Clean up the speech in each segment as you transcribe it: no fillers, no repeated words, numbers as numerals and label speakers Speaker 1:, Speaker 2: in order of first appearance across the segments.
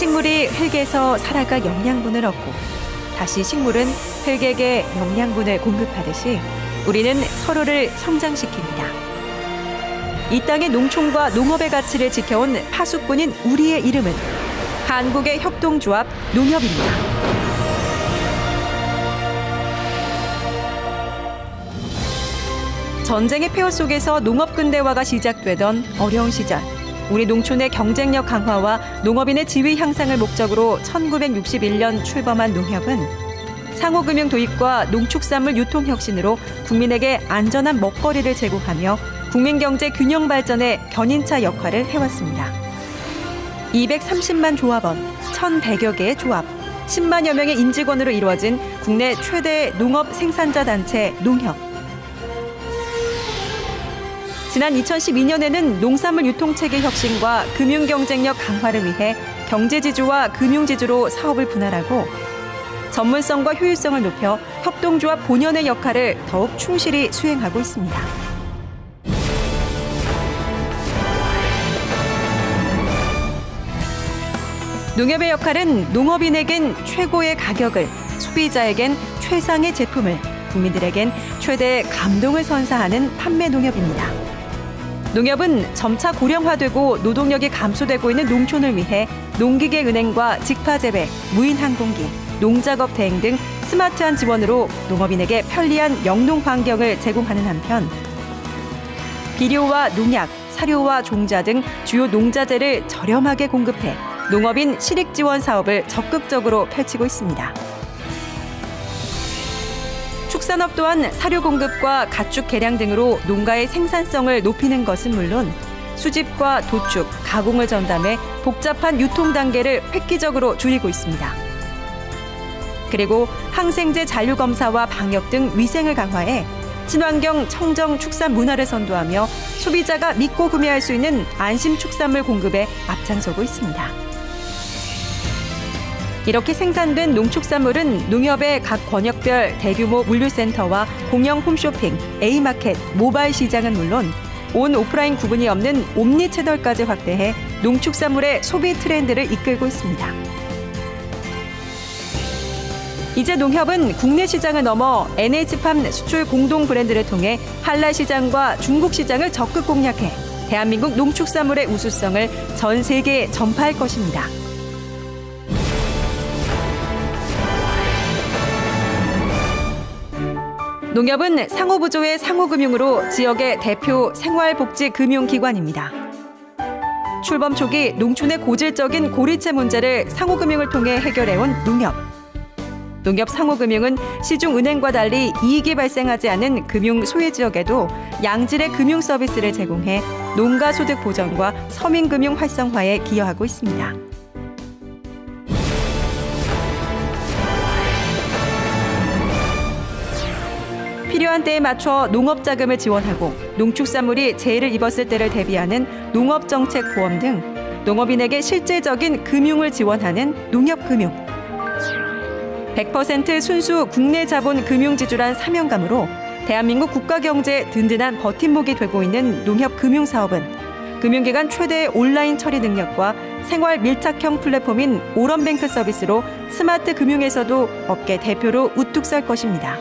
Speaker 1: 식물이 흙에서 살아가 영양분을 얻고 다시 식물은 흙에게 영양분을 공급하듯이 우리는 서로를 성장시킵니다. 이 땅의 농촌과 농업의 가치를 지켜온 파수꾼인 우리의 이름은 한국의 협동조합 농협입니다. 전쟁의 폐허 속에서 농업 근대화가 시작되던 어려운 시절, 우리 농촌의 경쟁력 강화와 농업인의 지위 향상을 목적으로 1961년 출범한 농협은 상호금융 도입과 농축산물 유통 혁신으로 국민에게 안전한 먹거리를 제공하며 국민경제 균형 발전의 견인차 역할을 해왔습니다. 230만 조합원, 1,100여 개의 조합, 10만여 명의 임직원으로 이루어진 국내 최대 농업 생산자 단체 농협. 지난 2012년에는 농산물 유통체계 혁신과 금융 경쟁력 강화를 위해 경제지주와 금융지주로 사업을 분할하고 전문성과 효율성을 높여 협동조합 본연의 역할을 더욱 충실히 수행하고 있습니다. 농협의 역할은 농업인에겐 최고의 가격을, 소비자에겐 최상의 제품을, 국민들에겐 최대의 감동을 선사하는 판매 농협입니다. 농협은 점차 고령화되고 노동력이 감소되고 있는 농촌을 위해 농기계은행과 직파재배, 무인항공기, 농작업 대행 등 스마트한 지원으로 농업인에게 편리한 영농 환경을 제공하는 한편 비료와 농약, 사료와 종자 등 주요 농자재를 저렴하게 공급해 농업인 실익 지원 사업을 적극적으로 펼치고 있습니다. 축산업 또한 사료 공급과 가축 개량 등으로 농가의 생산성을 높이는 것은 물론 수집과 도축, 가공을 전담해 복잡한 유통 단계를 획기적으로 줄이고 있습니다. 그리고 항생제 잔류 검사와 방역 등 위생을 강화해 친환경 청정 축산 문화를 선도하며 소비자가 믿고 구매할 수 있는 안심 축산물 공급에 앞장서고 있습니다. 이렇게 생산된 농축산물은 농협의 각 권역별 대규모 물류센터와 공영 홈쇼핑, A마켓, 모바일 시장은 물론 온 오프라인 구분이 없는 옴니 채널까지 확대해 농축산물의 소비 트렌드를 이끌고 있습니다. 이제 농협은 국내 시장을 넘어 NH팜 수출 공동 브랜드를 통해 한라 시장과 중국 시장을 적극 공략해 대한민국 농축산물의 우수성을 전 세계에 전파할 것입니다. 농협은 상호부조의 상호금융으로 지역의 대표 생활복지금융기관입니다. 출범 초기 농촌의 고질적인 고리체 문제를 상호금융을 통해 해결해온 농협. 농협 상호금융은 시중은행과 달리 이익이 발생하지 않은 금융 소외지역에도 양질의 금융 서비스를 제공해 농가 소득 보전과 서민금융 활성화에 기여하고 있습니다. 필요한 때에 맞춰 농업자금을 지원하고 농축산물이 재해를 입었을 때를 대비하는 농업정책보험 등 농업인에게 실질적인 금융을 지원하는 농협금융. 100% 순수 국내 자본 금융지주란 사명감으로 대한민국 국가경제의 든든한 버팀목이 되고 있는 농협금융사업은 금융기관 최대의 온라인 처리 능력과 생활 밀착형 플랫폼인 오런뱅크 서비스로 스마트 금융에서도 업계 대표로 우뚝 설 것입니다.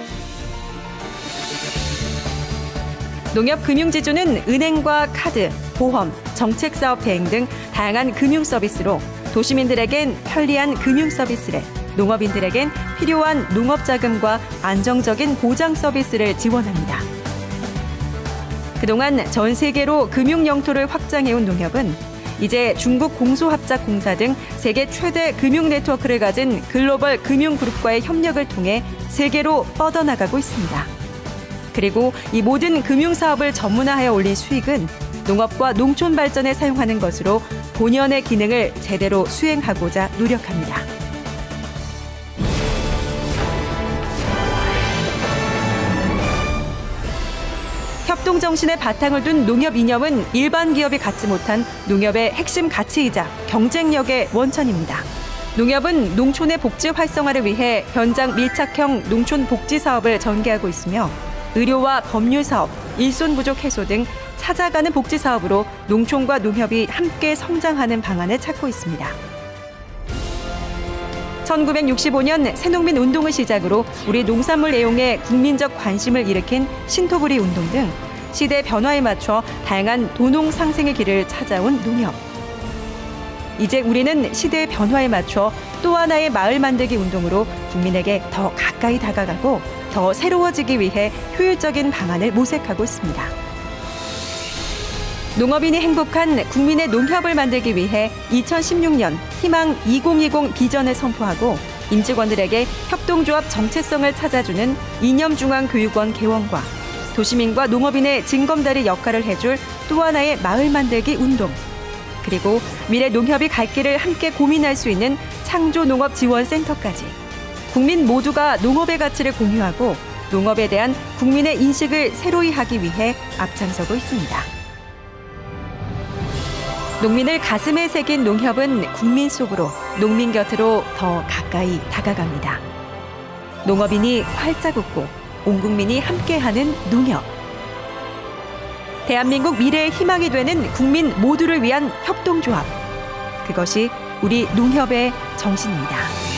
Speaker 1: 농협금융지주는 은행과 카드, 보험, 정책사업 대행 등 다양한 금융 서비스로 도시민들에겐 편리한 금융 서비스를, 농업인들에겐 필요한 농업자금과 안정적인 보장 서비스를 지원합니다. 그동안 전 세계로 금융 영토를 확장해온 농협은 이제 중국 공소합작공사 등 세계 최대 금융 네트워크를 가진 글로벌 금융그룹과의 협력을 통해 세계로 뻗어나가고 있습니다. 그리고 이 모든 금융사업을 전문화하여 올린 수익은 농업과 농촌 발전에 사용하는 것으로 본연의 기능을 제대로 수행하고자 노력합니다. 협동정신의 바탕을 둔 농협 이념은 일반 기업이 갖지 못한 농협의 핵심 가치이자 경쟁력의 원천입니다. 농협은 농촌의 복지 활성화를 위해 현장 밀착형 농촌 복지 사업을 전개하고 있으며 의료와 법률 사업, 일손 부족 해소 등 찾아가는 복지 사업으로 농촌과 농협이 함께 성장하는 방안을 찾고 있습니다. 1965년 새농민 운동을 시작으로 우리 농산물 애용에 국민적 관심을 일으킨 신토부리 운동 등 시대 변화에 맞춰 다양한 도농 상생의 길을 찾아온 농협. 이제 우리는 시대의 변화에 맞춰 또 하나의 마을 만들기 운동으로 국민에게 더 가까이 다가가고 더 새로워지기 위해 효율적인 방안을 모색하고 있습니다. 농업인이 행복한 국민의 농협을 만들기 위해 2016년 희망 2020 비전을 선포하고 임직원들에게 협동조합 정체성을 찾아주는 이념중앙교육원 개원과 도시민과 농업인의 징검다리 역할을 해줄 또 하나의 마을 만들기 운동, 그리고 미래 농협이 갈 길을 함께 고민할 수 있는 창조농업지원센터까지 국민 모두가 농업의 가치를 공유하고 농업에 대한 국민의 인식을 새로이 하기 위해 앞장서고 있습니다. 농민을 가슴에 새긴 농협은 국민 속으로, 농민 곁으로 더 가까이 다가갑니다. 농업인이 활짝 웃고 온 국민이 함께하는 농협. 대한민국 미래의 희망이 되는 국민 모두를 위한 협동조합. 그것이 우리 농협의 정신입니다.